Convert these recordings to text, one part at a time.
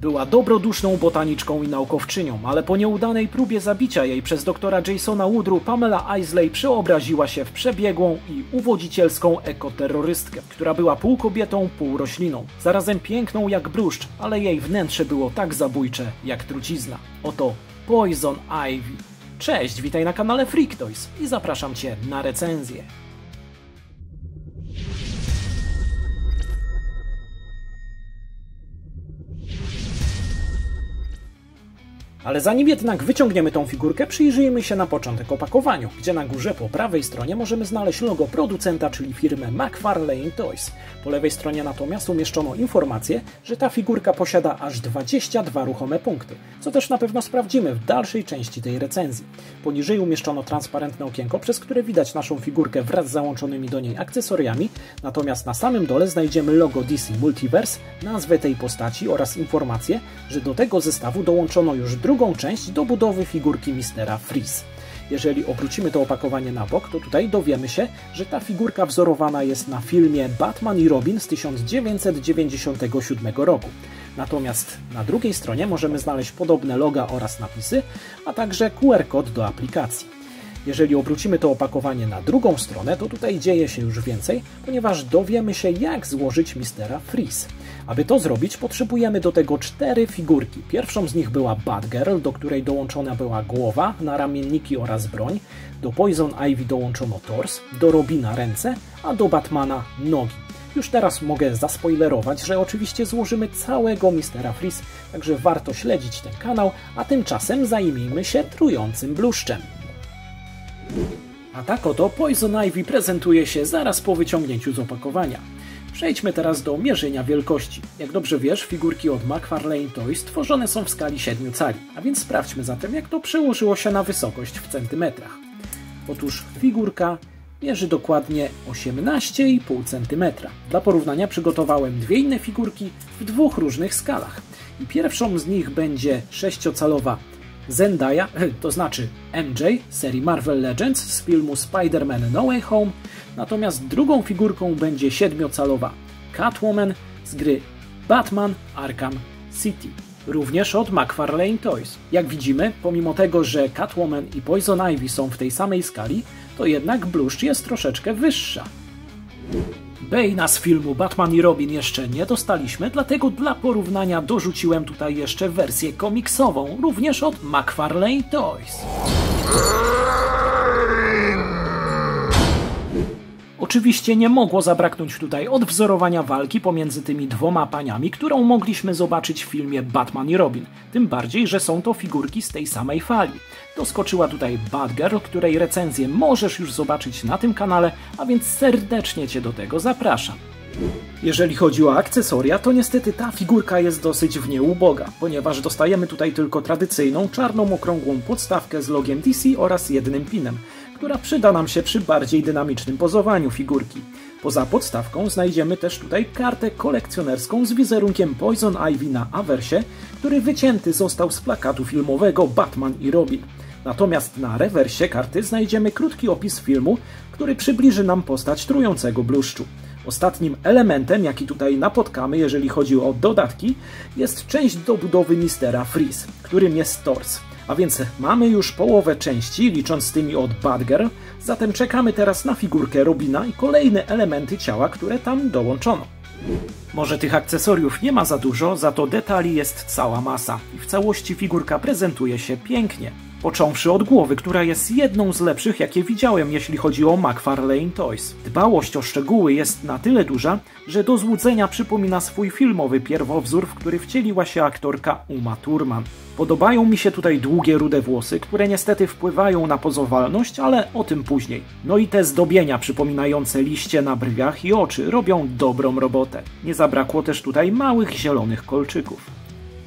Była dobroduszną botaniczką i naukowczynią, ale po nieudanej próbie zabicia jej przez doktora Jasona Woodru Pamela Isley przeobraziła się w przebiegłą i uwodzicielską ekoterrorystkę, która była pół kobietą, pół rośliną. Zarazem piękną jak bluszcz, ale jej wnętrze było tak zabójcze jak trucizna. Oto Poison Ivy. Cześć, witaj na kanale Freaktoys i zapraszam Cię na recenzję. Ale zanim jednak wyciągniemy tą figurkę, przyjrzyjmy się na początek opakowaniu, gdzie na górze po prawej stronie możemy znaleźć logo producenta, czyli firmę McFarlane Toys. Po lewej stronie natomiast umieszczono informację, że ta figurka posiada aż 22 ruchome punkty, co też na pewno sprawdzimy w dalszej części tej recenzji. Poniżej umieszczono transparentne okienko, przez które widać naszą figurkę wraz z załączonymi do niej akcesoriami, natomiast na samym dole znajdziemy logo DC Multiverse, nazwę tej postaci oraz informację, że do tego zestawu dołączono już drugą część do budowy figurki Mistera Freeze. Jeżeli obrócimy to opakowanie na bok, to tutaj dowiemy się, że ta figurka wzorowana jest na filmie Batman i Robin z 1997 roku. Natomiast na drugiej stronie możemy znaleźć podobne loga oraz napisy, a także QR-kod do aplikacji. Jeżeli obrócimy to opakowanie na drugą stronę, to tutaj dzieje się już więcej, ponieważ dowiemy się, jak złożyć Mistera Freeze. Aby to zrobić, potrzebujemy do tego 4 figurki. Pierwszą z nich była Batgirl, do której dołączona była głowa, naramienniki oraz broń. Do Poison Ivy dołączono tors, do Robina ręce, a do Batmana nogi. Już teraz mogę zaspoilerować, że oczywiście złożymy całego Mistera Freeze, także warto śledzić ten kanał, a tymczasem zajmijmy się trującym bluszczem. A tak oto Poison Ivy prezentuje się zaraz po wyciągnięciu z opakowania. Przejdźmy teraz do mierzenia wielkości. Jak dobrze wiesz, figurki od McFarlane Toys tworzone są w skali 7 cali, a więc sprawdźmy zatem, jak to przełożyło się na wysokość w centymetrach. Otóż figurka mierzy dokładnie 18,5 cm. Dla porównania przygotowałem dwie inne figurki w 2 różnych skalach. I pierwszą z nich będzie 6-calowa Zendaya, to znaczy MJ z serii Marvel Legends z filmu Spider-Man No Way Home, natomiast drugą figurką będzie 7-calowa Catwoman z gry Batman Arkham City, również od McFarlane Toys. Jak widzimy, pomimo tego, że Catwoman i Poison Ivy są w tej samej skali, to jednak bluszcz jest troszeczkę wyższa. Bane'a z filmu Batman i Robin jeszcze nie dostaliśmy, dlatego dla porównania dorzuciłem tutaj jeszcze wersję komiksową, również od McFarlane Toys. Oczywiście nie mogło zabraknąć tutaj odwzorowania walki pomiędzy tymi dwoma paniami, którą mogliśmy zobaczyć w filmie Batman i Robin. Tym bardziej, że są to figurki z tej samej fali. Doskoczyła tutaj Batgirl, której recenzję możesz już zobaczyć na tym kanale, a więc serdecznie Cię do tego zapraszam. Jeżeli chodzi o akcesoria, to niestety ta figurka jest dosyć w nie uboga, ponieważ dostajemy tutaj tylko tradycyjną czarną okrągłą podstawkę z logiem DC oraz jednym pinem, która przyda nam się przy bardziej dynamicznym pozowaniu figurki. Poza podstawką znajdziemy też tutaj kartę kolekcjonerską z wizerunkiem Poison Ivy na awersie, który wycięty został z plakatu filmowego Batman i Robin. Natomiast na rewersie karty znajdziemy krótki opis filmu, który przybliży nam postać trującego bluszczu. Ostatnim elementem, jaki tutaj napotkamy, jeżeli chodzi o dodatki, jest część do budowy Mistera Freeze, którym jest tors. A więc mamy już połowę części, licząc z tymi od Batgirl, zatem czekamy teraz na figurkę Robina i kolejne elementy ciała, które tam dołączono. Może tych akcesoriów nie ma za dużo, za to detali jest cała masa i w całości figurka prezentuje się pięknie. Począwszy od głowy, która jest jedną z lepszych, jakie widziałem, jeśli chodzi o McFarlane Toys. Dbałość o szczegóły jest na tyle duża, że do złudzenia przypomina swój filmowy pierwowzór, w który wcieliła się aktorka Uma Thurman. Podobają mi się tutaj długie, rude włosy, które niestety wpływają na pozowalność, ale o tym później. No i te zdobienia przypominające liście na brwiach i oczy robią dobrą robotę. Nie zabrakło też tutaj małych zielonych kolczyków.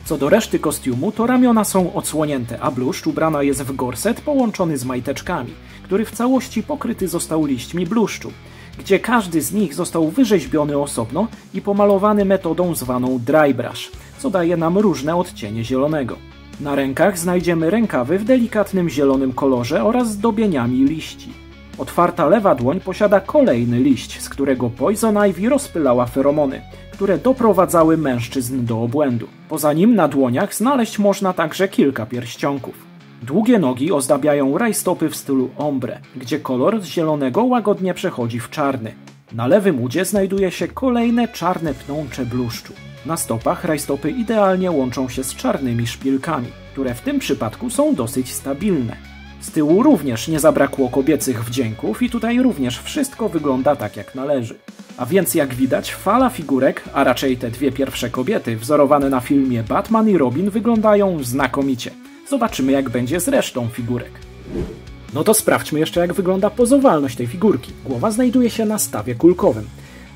Co do reszty kostiumu, to ramiona są odsłonięte, a bluszcz ubrana jest w gorset połączony z majteczkami, który w całości pokryty został liśćmi bluszczu, gdzie każdy z nich został wyrzeźbiony osobno i pomalowany metodą zwaną dry brush, co daje nam różne odcienie zielonego. Na rękach znajdziemy rękawy w delikatnym zielonym kolorze oraz zdobieniami liści. Otwarta lewa dłoń posiada kolejny liść, z którego Poison Ivy rozpylała feromony, które doprowadzały mężczyzn do obłędu. Poza nim na dłoniach znaleźć można także kilka pierścionków. Długie nogi ozdabiają rajstopy w stylu ombre, gdzie kolor z zielonego łagodnie przechodzi w czarny. Na lewym udzie znajduje się kolejne czarne pnącze bluszczu. Na stopach rajstopy idealnie łączą się z czarnymi szpilkami, które w tym przypadku są dosyć stabilne. Z tyłu również nie zabrakło kobiecych wdzięków i tutaj również wszystko wygląda tak jak należy. A więc jak widać fala figurek, a raczej te dwie pierwsze kobiety wzorowane na filmie Batman i Robin wyglądają znakomicie. Zobaczymy jak będzie z resztą figurek. No to sprawdźmy jeszcze jak wygląda pozowalność tej figurki. Głowa znajduje się na stawie kulkowym.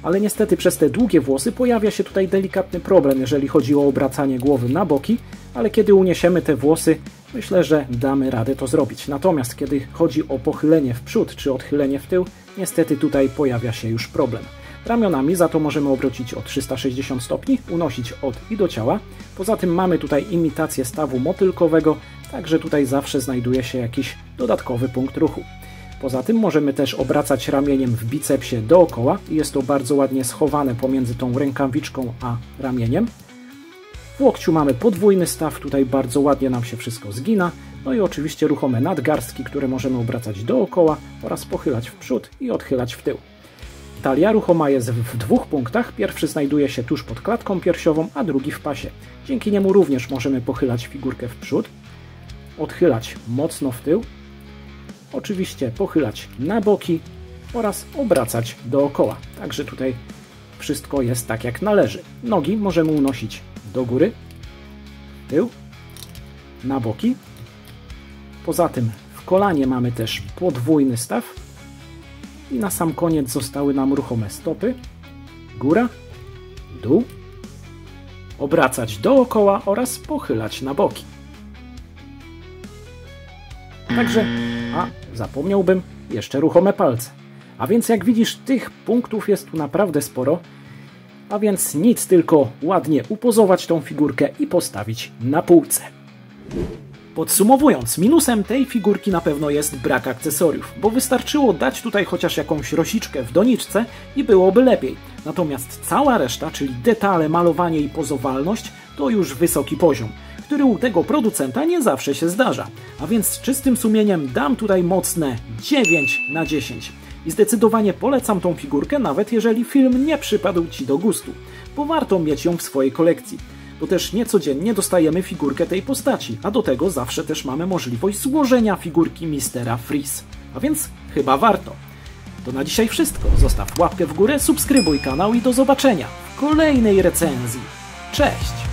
Ale niestety przez te długie włosy pojawia się tutaj delikatny problem, jeżeli chodzi o obracanie głowy na boki, ale kiedy uniesiemy te włosy, myślę, że damy radę to zrobić. Natomiast kiedy chodzi o pochylenie w przód czy odchylenie w tył, niestety tutaj pojawia się już problem. Ramionami za to możemy obrócić o 360 stopni, unosić od i do ciała. Poza tym mamy tutaj imitację stawu motylkowego, także tutaj zawsze znajduje się jakiś dodatkowy punkt ruchu. Poza tym możemy też obracać ramieniem w bicepsie dookoła i jest to bardzo ładnie schowane pomiędzy tą rękawiczką a ramieniem. W łokciu mamy podwójny staw, tutaj bardzo ładnie nam się wszystko zgina. No i oczywiście ruchome nadgarstki, które możemy obracać dookoła oraz pochylać w przód i odchylać w tył. Talia ruchoma jest w dwóch punktach. Pierwszy znajduje się tuż pod klatką piersiową, a drugi w pasie. Dzięki niemu również możemy pochylać figurkę w przód, odchylać mocno w tył, oczywiście pochylać na boki oraz obracać dookoła. Także tutaj wszystko jest tak jak należy. Nogi możemy unosić do góry, w tył, na boki. Poza tym w kolanie mamy też podwójny staw. I na sam koniec zostały nam ruchome stopy, góra, dół, obracać dookoła oraz pochylać na boki. Także, zapomniałbym, jeszcze ruchome palce. A więc jak widzisz, tych punktów jest tu naprawdę sporo. A więc nic, tylko ładnie upozować tą figurkę i postawić na półce. Podsumowując, minusem tej figurki na pewno jest brak akcesoriów, bo wystarczyło dać tutaj chociaż jakąś rosiczkę w doniczce i byłoby lepiej. Natomiast cała reszta, czyli detale, malowanie i pozowalność, to już wysoki poziom, który u tego producenta nie zawsze się zdarza. A więc z czystym sumieniem dam tutaj mocne 9 na 10. I zdecydowanie polecam tą figurkę, nawet jeżeli film nie przypadł Ci do gustu, bo warto mieć ją w swojej kolekcji. Bo też niecodziennie dostajemy figurkę tej postaci, a do tego zawsze też mamy możliwość złożenia figurki Mistera Freeze. A więc chyba warto. To na dzisiaj wszystko. Zostaw łapkę w górę, subskrybuj kanał i do zobaczenia w kolejnej recenzji. Cześć!